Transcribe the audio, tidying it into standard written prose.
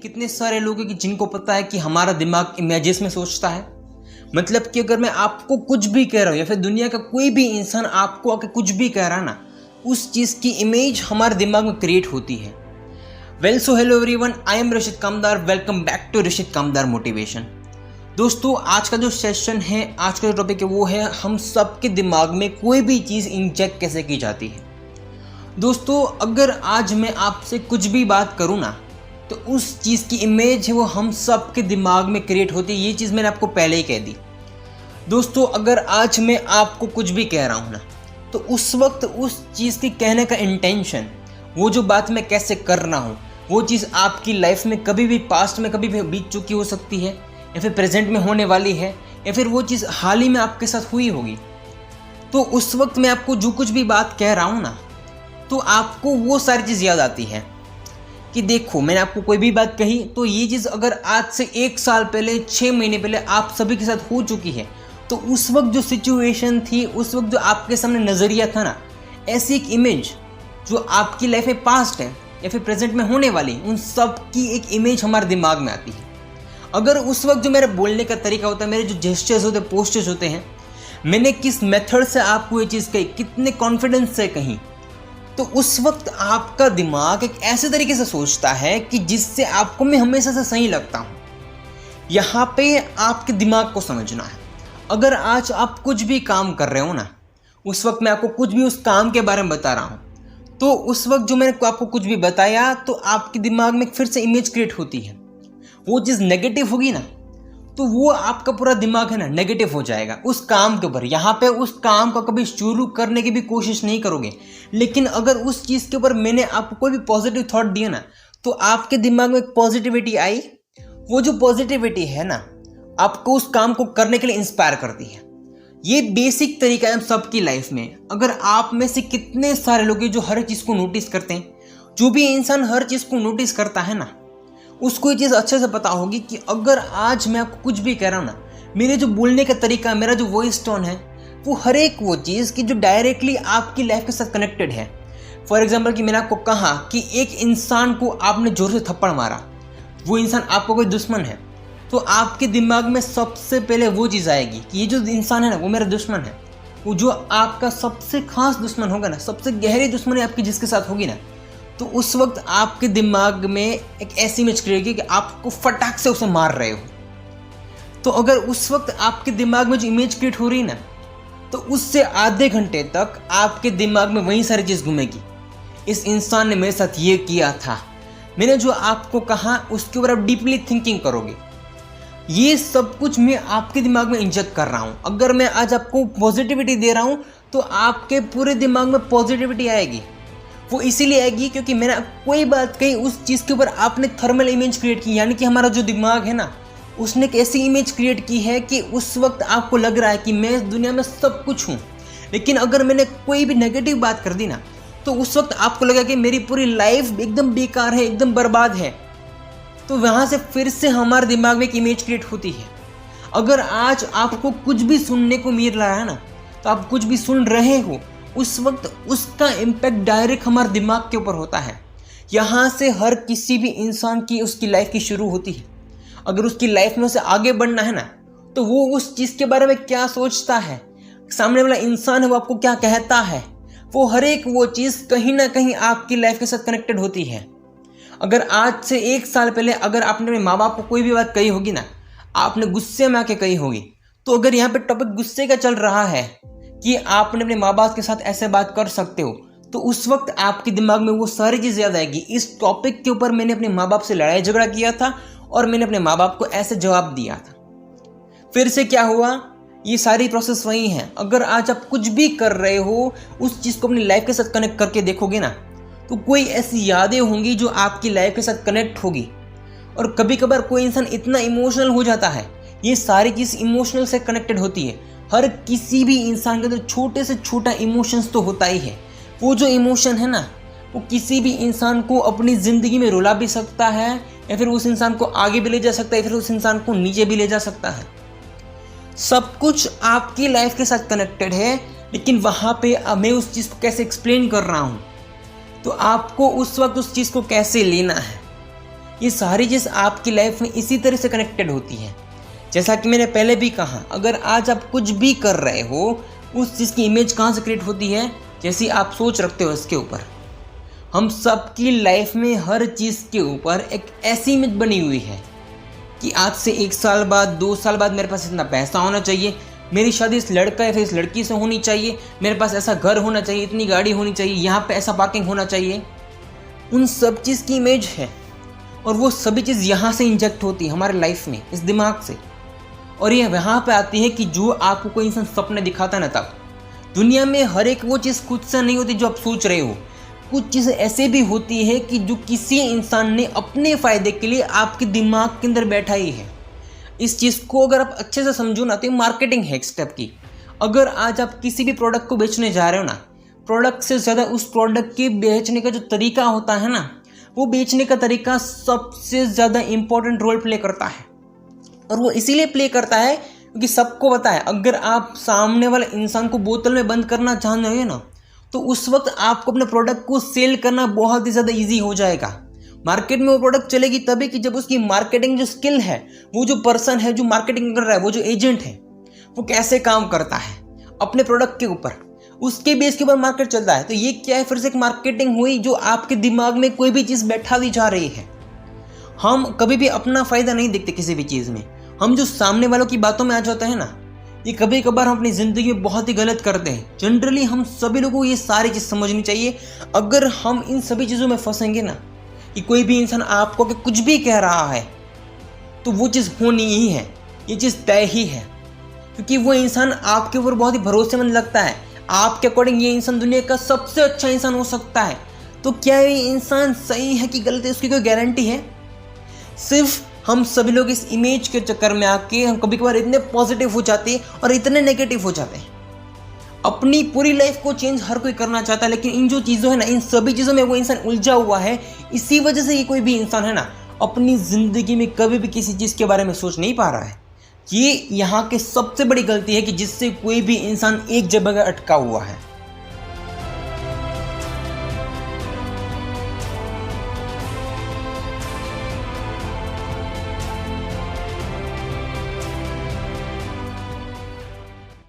कितने सारे लोग हैं कि जिनको पता है कि हमारा दिमाग इमेजेस में सोचता है। मतलब कि अगर मैं आपको कुछ भी कह रहा हूँ या फिर दुनिया का कोई भी इंसान आपको आके कुछ भी कह रहा है ना, उस चीज़ की इमेज हमारे दिमाग में क्रिएट होती है। Well so hello everyone, I am Rishit Kamdar. Welcome back to Rishit Kamdar motivation. दोस्तों, आज का जो सेशन है, आज का जो टॉपिक है वो है हम सबके दिमाग में कोई भी चीज़ इंजेक्ट कैसे की जाती है। दोस्तों, अगर आज मैं आपसे कुछ भी बात करूँ ना, तो उस चीज़ की इमेज है वो हम सब के दिमाग में क्रिएट होती है। ये चीज़ मैंने आपको पहले ही कह दी। दोस्तों, अगर आज मैं आपको कुछ भी कह रहा हूँ ना, तो उस वक्त उस चीज़ की कहने का इंटेंशन, वो जो बात मैं कैसे कर रहा हूँ, वो चीज़ आपकी लाइफ में कभी भी पास्ट में कभी भी बीत चुकी हो सकती है, या फिर प्रेजेंट में होने वाली है, या फिर वो चीज़ हाल ही में आपके साथ हुई होगी। तो उस वक्त मैं आपको जो कुछ भी बात कह रहा हूँ ना, तो आपको वो सारी चीज़ याद आती है कि देखो, मैंने आपको कोई भी बात कही तो ये चीज़ अगर आज से 1 साल पहले, 6 महीने पहले आप सभी के साथ हो चुकी है, तो उस वक्त जो सिचुएशन थी, उस वक्त जो आपके सामने नज़रिया था ना, ऐसी एक इमेज जो आपकी लाइफ में पास्ट है या फिर प्रेजेंट में होने वाली, उन सब की एक इमेज हमारे दिमाग में आती है। अगर उस वक्त जो मेरा बोलने का तरीका होता है, मेरे जो जेस्चर्स होते हैं, पोस्चर्स होते हैं, मैंने किस मेथड से आपको ये चीज़ कही, कितने कॉन्फिडेंस से कही, तो उस वक्त आपका दिमाग एक ऐसे तरीके से सोचता है कि जिससे आपको मैं हमेशा से सही लगता हूँ। यहाँ पे आपके दिमाग को समझना है। अगर आज आप कुछ भी काम कर रहे हो ना, उस वक्त मैं आपको कुछ भी उस काम के बारे में बता रहा हूँ, तो उस वक्त जो मैंने आपको कुछ भी बताया, तो आपके दिमाग में फिर से इमेज क्रिएट होती है। वो चीज़ नेगेटिव होगी ना, तो वो आपका पूरा दिमाग है ना नेगेटिव हो जाएगा उस काम के ऊपर। यहाँ पे उस काम को कभी शुरू करने की भी कोशिश नहीं करोगे। लेकिन अगर उस चीज़ के ऊपर मैंने आपको कोई भी पॉजिटिव थॉट दिया ना, तो आपके दिमाग में एक पॉजिटिविटी आई। वो जो पॉजिटिविटी है ना, आपको उस काम को करने के लिए इंस्पायर करती है। ये बेसिक तरीका है हम सबकी लाइफ में। अगर आप में से कितने सारे लोग हैं जो हर चीज़ को नोटिस करते हैं, जो भी इंसान हर चीज़ को नोटिस करता है ना, उसको ये चीज़ अच्छे से पता होगी कि अगर आज मैं आपको कुछ भी कह रहा हूँ ना, मेरे जो बोलने का तरीका, मेरा जो वॉइस टोन है, वो हर एक वो चीज़ की जो डायरेक्टली आपकी लाइफ के साथ कनेक्टेड है। फॉर एग्जांपल कि मैंने आपको कहा कि एक इंसान को आपने जोर से थप्पड़ मारा, वो इंसान आपका कोई दुश्मन है, तो आपके दिमाग में सबसे पहले वो चीज़ आएगी कि ये जो इंसान है ना, वो मेरा दुश्मन है। वो जो आपका सबसे खास दुश्मन होगा ना, सबसे गहरी दुश्मनी आपकी जिसके साथ होगी ना, तो उस वक्त आपके दिमाग में एक ऐसी इमेज क्रिएट होगी कि आपको फटाक से उसे मार रहे हो। तो अगर उस वक्त आपके दिमाग में जो इमेज क्रिएट हो रही है ना, तो उससे आधे घंटे तक आपके दिमाग में वही सारी चीज़ घूमेगी। इस इंसान ने मेरे साथ ये किया था, मैंने जो आपको कहा उसके ऊपर आप डीपली थिंकिंग करोगे। ये सब कुछ मैं आपके दिमाग में इंजेक्ट कर रहा हूँ। अगर मैं आज आपको पॉजिटिविटी दे रहा हूँ, तो आपके पूरे दिमाग में पॉजिटिविटी आएगी। वो इसीलिए आएगी क्योंकि मैंने कोई बात कही, उस चीज़ के ऊपर आपने थर्मल इमेज क्रिएट की। यानी कि हमारा जो दिमाग है ना, उसने एक ऐसी इमेज क्रिएट की है कि उस वक्त आपको लग रहा है कि मैं दुनिया में सब कुछ हूँ। लेकिन अगर मैंने कोई भी नेगेटिव बात कर दी ना, तो उस वक्त आपको लगा कि मेरी पूरी लाइफ एकदम बेकार है, एकदम बर्बाद है। तो वहाँ से फिर से हमारे दिमाग में एक इमेज क्रिएट होती है। अगर आज आपको कुछ भी सुनने को मिल रहा है ना, तो आप कुछ भी सुन रहे हो, उस वक्त उसका इम्पैक्ट डायरेक्ट हमारे दिमाग के ऊपर होता है। यहाँ से हर किसी भी इंसान की उसकी लाइफ की शुरू होती है। अगर उसकी लाइफ में उसे आगे बढ़ना है ना, तो वो उस चीज़ के बारे में क्या सोचता है, सामने वाला इंसान है वो आपको क्या कहता है, वो हर एक वो चीज़ कहीं ना कहीं आपकी लाइफ के साथ कनेक्टेड होती है। अगर आज से 1 साल पहले अगर आपने अपने माँ बाप को कोई भी बात कही होगी ना, आपने गुस्से में आके कही होगी, तो अगर यहाँ पे टॉपिक गुस्से का चल रहा है कि आपने अपने माँ बाप के साथ ऐसे बात कर सकते हो, तो उस वक्त आपके दिमाग में वो सारी चीज़ याद आएगी। इस टॉपिक के ऊपर मैंने अपने माँ बाप से लड़ाई झगड़ा किया था और मैंने अपने माँ बाप को ऐसे जवाब दिया था। फिर से क्या हुआ, ये सारी प्रोसेस वही है। अगर आज आप कुछ भी कर रहे हो, उस चीज़ को अपनी लाइफ के साथ कनेक्ट करके देखोगे ना, तो कोई ऐसी यादें होंगी जो आपकी लाइफ के साथ कनेक्ट होगी। और कभी कभार कोई इंसान इतना इमोशनल हो जाता है, ये सारी चीज़ इमोशनल से कनेक्टेड होती है। हर किसी भी इंसान के अंदर छोटे से छोटा इमोशंस तो होता ही है। वो जो इमोशन है ना, वो किसी भी इंसान को अपनी ज़िंदगी में रुला भी सकता है, या फिर उस इंसान को आगे भी ले जा सकता है, या फिर उस इंसान को नीचे भी ले जा सकता है। सब कुछ आपकी लाइफ के साथ कनेक्टेड है। लेकिन वहाँ पे मैं उस चीज़ को कैसे एक्सप्लेन कर रहा हूँ, तो आपको उस वक्त उस चीज़ को कैसे लेना है, ये सारी चीज़ आपकी लाइफ में इसी तरह से कनेक्टेड होती है। जैसा कि मैंने पहले भी कहा, अगर आज आप कुछ भी कर रहे हो, उस चीज़ की इमेज कहाँ से क्रिएट होती है, जैसी आप सोच रखते हो इसके ऊपर। हम सबकी लाइफ में हर चीज़ के ऊपर एक ऐसी इमेज बनी हुई है कि आज से 1 साल बाद, 2 साल बाद मेरे पास इतना पैसा होना चाहिए, मेरी शादी इस लड़का या फिर इस लड़की से होनी चाहिए, मेरे पास ऐसा घर होना चाहिए, इतनी गाड़ी होनी चाहिए, यहाँ पे ऐसा पार्किंग होना चाहिए। उन सब चीज़ की इमेज है और वो सभी चीज़ यहाँ से इंजेक्ट होती है हमारे लाइफ में, इस दिमाग से। और ये वहाँ पे आती है कि जो आपको कोई इंसान सपने दिखाता है ना, तब दुनिया में हर एक वो चीज़ खुद से नहीं होती जो आप सोच रहे हो। कुछ चीज़ें ऐसे भी होती है कि जो किसी इंसान ने अपने फ़ायदे के लिए आपके दिमाग के अंदर बैठाई है। इस चीज़ को अगर आप अच्छे से समझो ना, तो मार्केटिंग है एक स्टेप की। अगर आज आप किसी भी प्रोडक्ट को बेचने जा रहे हो ना, प्रोडक्ट से ज़्यादा उस प्रोडक्ट के बेचने का जो तरीका होता है ना, वो बेचने का तरीका सबसे ज़्यादा इम्पोर्टेंट रोल प्ले करता है। और वो इसीलिए प्ले करता है क्योंकि सबको पता है, अगर आप सामने वाले इंसान को बोतल में बंद करना चाह रहे हो ना, तो उस वक्त आपको अपने प्रोडक्ट को सेल करना बहुत ही ज़्यादा ईजी हो जाएगा। मार्केट में वो प्रोडक्ट चलेगी तभी कि जब उसकी मार्केटिंग जो स्किल है, वो जो पर्सन है जो मार्केटिंग कर रहा है, वो जो एजेंट है, वो कैसे काम करता है अपने प्रोडक्ट के ऊपर, उसके बेस के ऊपर मार्केट चलता है। तो ये क्या है, फिर से एक मार्केटिंग हुई जो आपके दिमाग में कोई भी चीज़ बैठा दी जा रही है। हम कभी भी अपना फ़ायदा नहीं देखते किसी भी चीज़ में, हम जो सामने वालों की बातों में आ जाते हैं ना, ये कभी कभार हम अपनी ज़िंदगी में बहुत ही गलत करते हैं। जनरली हम सभी लोगों को ये सारी चीज़ समझनी चाहिए। अगर हम इन सभी चीज़ों में फंसेंगे ना, कि कोई भी इंसान आपको कि कुछ भी कह रहा है, तो वो चीज़ होनी ही है, ये चीज़ तय ही है। क्योंकि वो इंसान आपके ऊपर बहुत ही भरोसेमंद लगता है, आपके अकॉर्डिंग ये इंसान दुनिया का सबसे अच्छा इंसान हो सकता है। तो क्या ये इंसान सही है कि गलत है, उसकी कोई गारंटी है? सिर्फ हम सभी लोग इस इमेज के चक्कर में आके हम कभी कभार इतने पॉजिटिव हो जाते हैं और इतने नेगेटिव हो जाते हैं। अपनी पूरी लाइफ को चेंज हर कोई करना चाहता है, लेकिन इन जो चीज़ों है ना, इन सभी चीज़ों में वो इंसान उलझा हुआ है। इसी वजह से ये कोई भी इंसान है ना, अपनी ज़िंदगी में कभी भी किसी चीज़ के बारे में सोच नहीं पा रहा है। ये यहाँ की सबसे बड़ी गलती है कि जिससे कोई भी इंसान एक जगह अटका हुआ है।